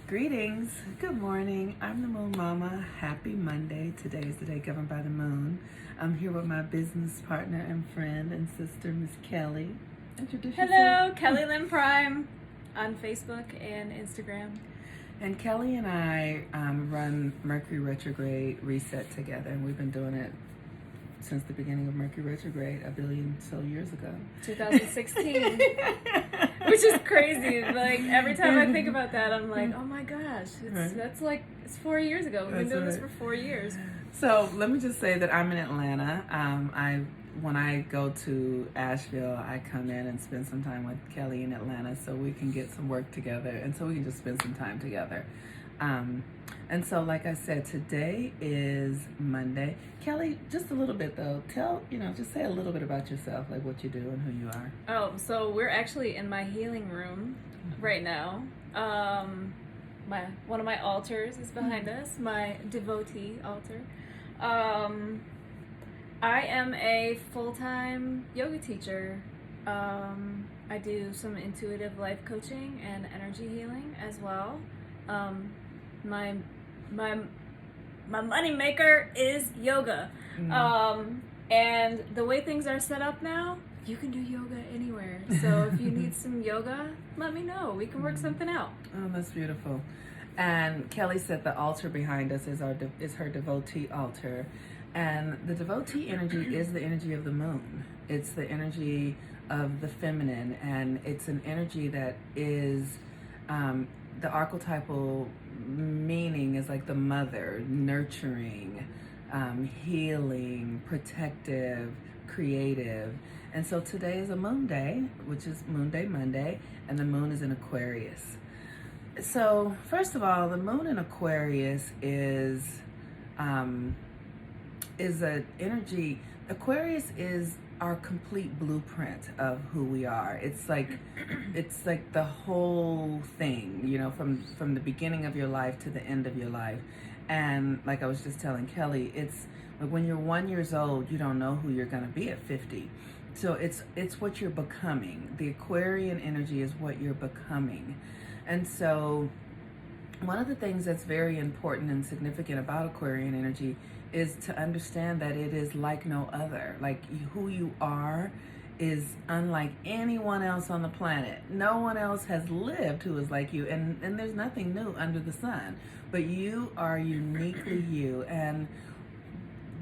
Greetings. Good morning. I'm the Moon Mama. Happy Monday. Today is the day governed by the moon. I'm here with my business partner and friend and sister, Miss Kelly. Introduce Hello, yourself. Kelly Lynn Prime on Facebook and Instagram. And Kelly and I run Mercury Retrograde Reset together, and we've been doing it since the beginning of Mercury Retrograde a billion so years ago. 2016. Which is crazy. Like, every time I think about that, I'm like, oh my gosh, it's 4 years ago. We've been doing this for 4 years. So let me just say that I'm in Atlanta. When I go to Asheville, I come in and spend some time with Kelly in Atlanta so we can get some work together and so we can just spend some time together. And so, like I said, today is Monday. Kelly, just a little bit though. Just say a little bit about yourself, like what you do and who you are. Oh, so we're actually in my healing room right now. One of my altars is behind us, my devotee altar. I am a full-time yoga teacher. I do some intuitive life coaching and energy healing as well. My money maker is yoga. And the way things are set up now, you can do yoga anywhere. So if you need some yoga, let me know. We can work something out. Oh, that's beautiful. And Kelly said the altar behind us is her devotee altar. And the devotee energy is the energy of the moon. It's the energy of the feminine, and it's an energy that is the archetypal meaning is like the mother, nurturing, healing, protective, creative. And so today is a moon day, which is Moonday Monday, and the moon is in Aquarius. So first of all, the moon in Aquarius is an energy. Aquarius is our complete blueprint of who we are. It's like the whole thing, from the beginning of your life to the end of your life. And like I was just telling Kelly, it's like when you're 1 year old, you don't know who you're going to be at 50. So it's what you're becoming. The Aquarian energy is what you're becoming. And so one of the things that's very important and significant about Aquarian energy is to understand that it is like no other. Like who you are is unlike anyone else on the planet. No one else has lived who is like you, and there's nothing new under the sun. But you are uniquely you, and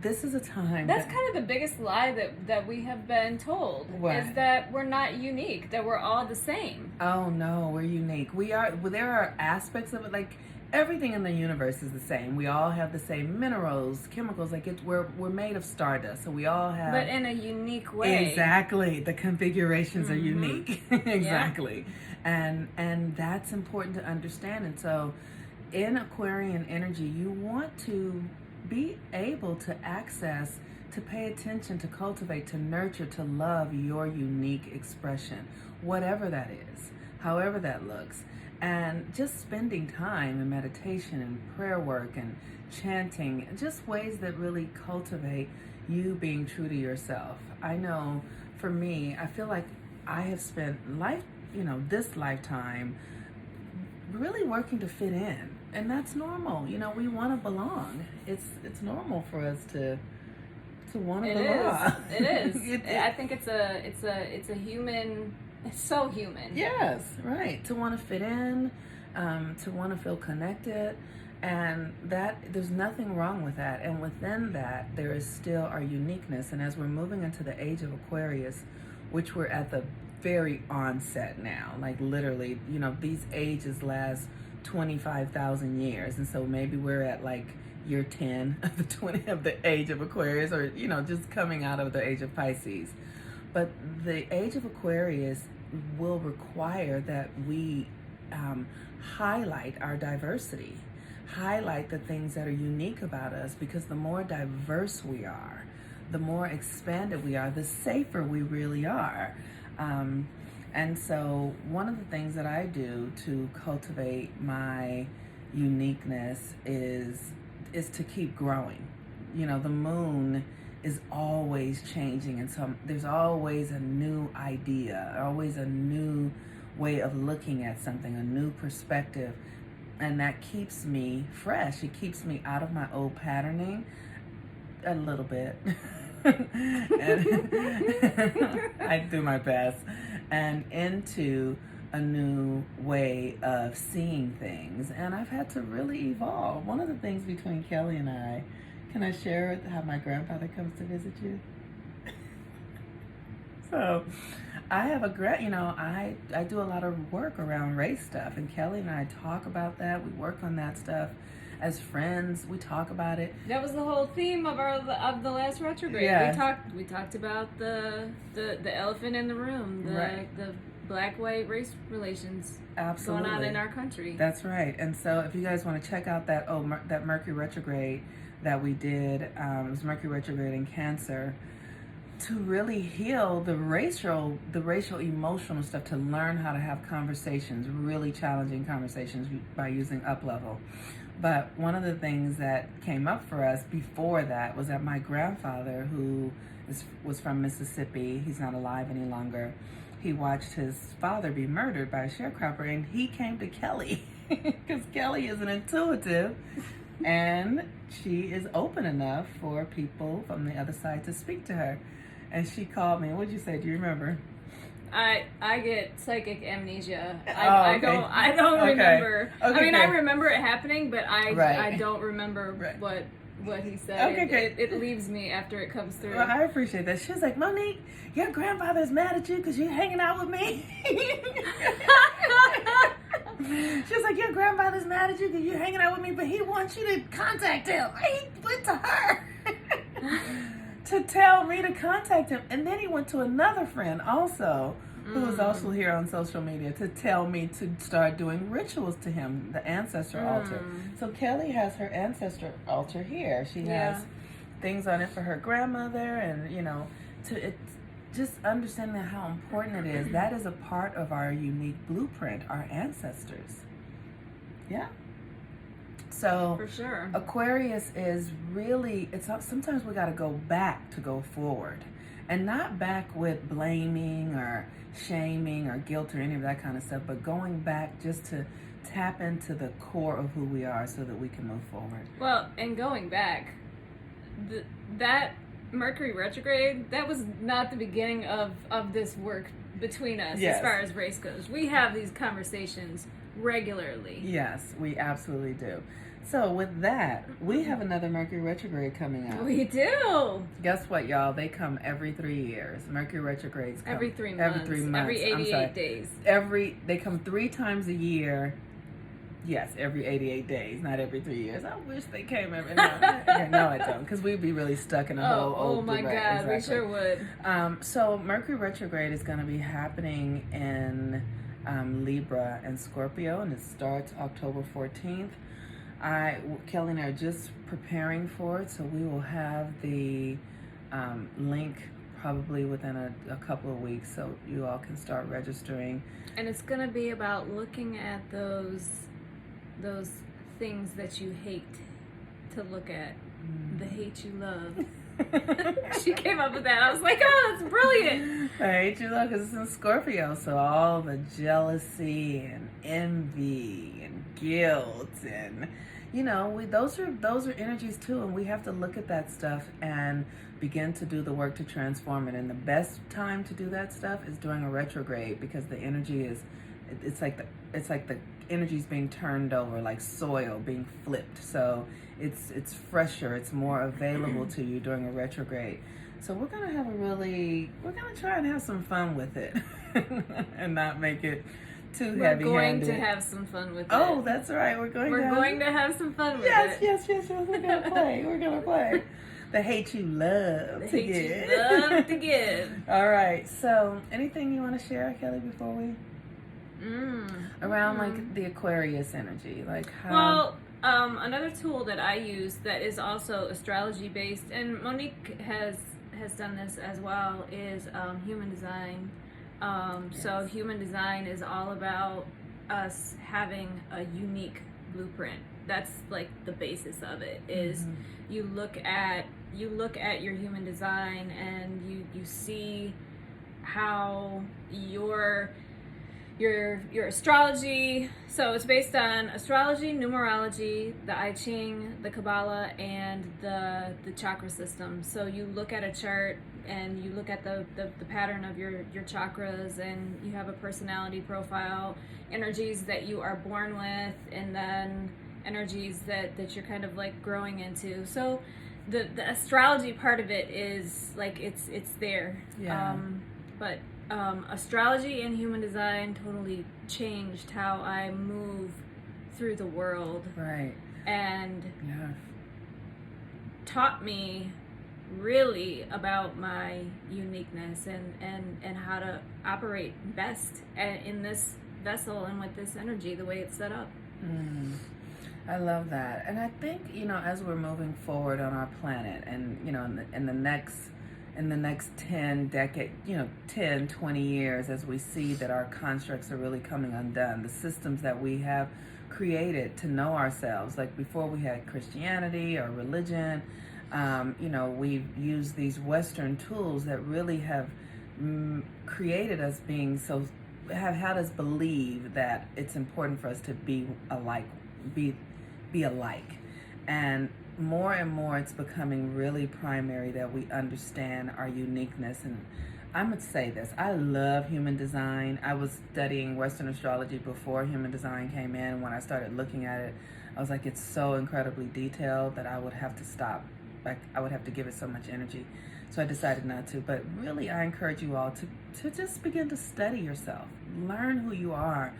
this is a time that's kind of the biggest lie that we have been told. What? Is that we're not unique, that we're all the same. Oh no, we're unique. We are. Well, there are aspects of it, like everything in the universe is the same. We all have the same minerals, chemicals. Like we're made of stardust, so we all have. But in a unique way. Exactly, the configurations are unique. Exactly, Yeah. and that's important to understand. And so, in Aquarian energy, you want to be able to access, to pay attention, to cultivate, to nurture, to love your unique expression, whatever that is, however that looks. And just spending time in meditation and prayer work and chanting, just ways that really cultivate you being true to yourself. I know for me, I feel like I have spent this lifetime really working to fit in. And that's normal. We want to belong. It's normal for us to want to belong. It is. I think it's a human. It's so human. Yes, right. To want to fit in, to want to feel connected, and that there's nothing wrong with that. And within that, there is still our uniqueness. And as we're moving into the age of Aquarius, which we're at the very onset now, like literally, these ages last 25,000 years, and so maybe we're at like year 10 of the age of Aquarius, or just coming out of the age of Pisces. But the age of Aquarius will require that we highlight our diversity, highlight the things that are unique about us, because the more diverse we are, the more expanded we are, the safer we really are. And so one of the things that I do to cultivate my uniqueness is to keep growing. The moon is always changing, and so there's always a new idea, always a new way of looking at something, a new perspective. And that keeps me fresh. It keeps me out of my old patterning a little bit. And I do my best. And into a new way of seeing things. And I've had to really evolve. One of the things between Kelly and I, can I share how my grandfather comes to visit you? So I have I do a lot of work around race stuff, and Kelly and I talk about that. We work on that stuff as friends. We talk about it. That was the whole theme of the last retrograde. Yeah. We talked about the elephant in the room, the black-white race relations Absolutely. going on in our country. That's right. And so if you guys want to check out that Mercury retrograde that we did, it was Mercury retrograde in Cancer, to really heal the racial emotional stuff, to learn how to have conversations, really challenging conversations by using up level. But one of the things that came up for us before that was that my grandfather, who was from Mississippi, he's not alive any longer, he watched his father be murdered by a sharecropper, and he came to Kelly because Kelly is an intuitive and she is open enough for people from the other side to speak to her. And she called me. What'd you say? Do you remember? I get psychic amnesia. Okay. I don't remember. Okay, I mean, good. I remember it happening, but I don't remember Right. what he said. Okay, good. It leaves me after it comes through. Well, I appreciate that. She was like, Monique, your grandfather's mad at you because you're hanging out with me. She was like, your grandfather's mad at you because you're hanging out with me, but he wants you to contact him. He went to her to tell me to contact him. And then he went to another friend also, who was also here on social media, to tell me to start doing rituals to him, the ancestor altar. So Kelly has her ancestor altar here. She has things on it for her grandmother, and just understanding how important it is. That is a part of our unique blueprint, our ancestors. Yeah. So for sure, Aquarius is really, sometimes we got to go back to go forward, and not back with blaming or shaming or guilt or any of that kind of stuff, but going back just to tap into the core of who we are so that we can move forward. Well, and going back, that Mercury retrograde, that was not the beginning of this work between us. Yes. As far as race goes. We have these conversations regularly. Yes, we absolutely do. So with that, we have another Mercury retrograde coming up. We do. Guess what, y'all? They come every 3 years. Mercury retrogrades come Every 3 months. Every 3 months. Every 88 days. They come 3 times a year. Yes, every 88 days, not every 3 years. I wish they came every no, I don't, because we'd be really stuck in a whole old Oh my God, exactly. we sure would. So Mercury retrograde is going to be happening in Libra and Scorpio, and it starts October 14th. Kelly and I are just preparing for it, so we will have the link probably within a couple of weeks, so you all can start registering. And it's going to be about looking at those things that you hate to look at. The hate you love. She came up with that. I was like, oh, that's brilliant. I hate you love because it's in Scorpio, so all the jealousy and envy and guilt and those are energies too, and we have to look at that stuff and begin to do the work to transform it. And the best time to do that stuff is during a retrograde, because the energy it's like the energy's being turned over, like soil being flipped. So it's fresher, it's more available to you during a retrograde. So we're gonna try and have some fun with it and not make it too heavy-handed. We're going to have some fun with it. Oh, that's right. We're going to have some fun with it. it. Yes. We're gonna play. We're gonna play. The hate you love The to hate give. you love to give. All right. So, anything you want to share, Kelly, before we around like the Aquarius energy, like how? Well, another tool that I use that is also astrology based, and Monique has done this as well, is human design. So human design is all about us having a unique blueprint. That's like the basis of it, is you look at your human design and you see how your astrology. So it's based on astrology, numerology, the I Ching, the Kabbalah, and the chakra system. So you look at a chart and you look at the pattern of your chakras, and you have a personality profile, energies that you are born with, and then energies that you're kind of like growing into. So the astrology part of it is like it's there. Yeah. But astrology and human design totally changed how I move through the world. Right. And Yeah. taught me really about my uniqueness and how to operate best in this vessel and with this energy, the way it's set up. I love that. And I think, as we're moving forward on our planet and, in the next 10 decade, 10, 20 years, as we see that our constructs are really coming undone, the systems that we have created to know ourselves, like before we had Christianity or religion, we've used these Western tools that really have created us being have had us believe that it's important for us to be alike, be alike. And more it's becoming really primary that we understand our uniqueness. And I'm going to say this, I love human design. I was studying Western astrology before human design came in. When I started looking at it, I was like, it's so incredibly detailed that I would have to stop. Like, I would have to give it so much energy. So I decided not to. But really, I encourage you all to just begin to study yourself. Learn who you are.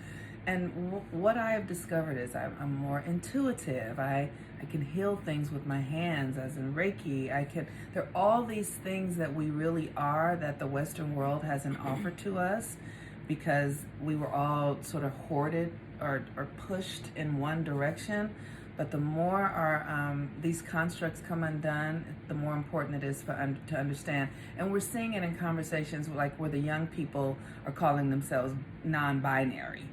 And what I have discovered is I'm more intuitive. I can heal things with my hands, as in Reiki. There are all these things that we really are that the Western world hasn't offered to us, because we were all sort of hoarded or pushed in one direction. But the more these constructs come undone, the more important it is to understand. And we're seeing it in conversations like where the young people are calling themselves non-binary.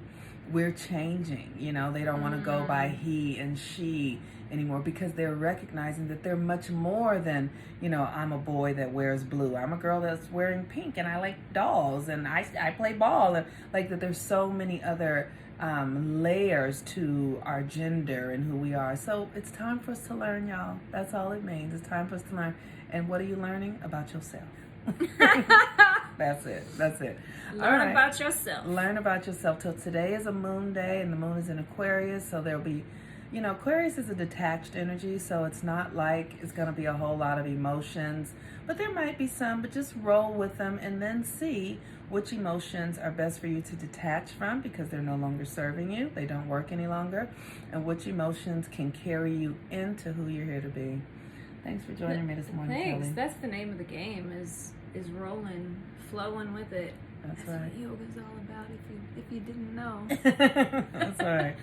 We're changing, they don't want to go by he and she anymore, because they're recognizing that they're much more than, I'm a boy that wears blue. I'm a girl that's wearing pink and I like dolls and I play ball, and like that there's so many other layers to our gender and who we are. So it's time for us to learn, y'all. That's all it means. It's time for us to learn. And what are you learning? About yourself. That's it. Learn about yourself. Learn about yourself. Till today is a moon day, and the moon is in Aquarius, so there'll be, Aquarius is a detached energy, so it's not like it's going to be a whole lot of emotions, but there might be some. But just roll with them and then see which emotions are best for you to detach from, because they're no longer serving you, they don't work any longer, and which emotions can carry you into who you're here to be. Thanks for joining me this morning, Thanks. Kelly. That's the name of the game, is rolling, flowing with it. That's right. What yoga's all about, if you didn't know. That's right.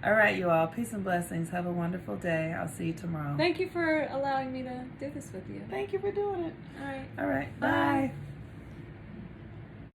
All right, you all. Peace and blessings. Have a wonderful day. I'll see you tomorrow. Thank you for allowing me to do this with you. Thank you for doing it. All right. All right. Bye. Bye.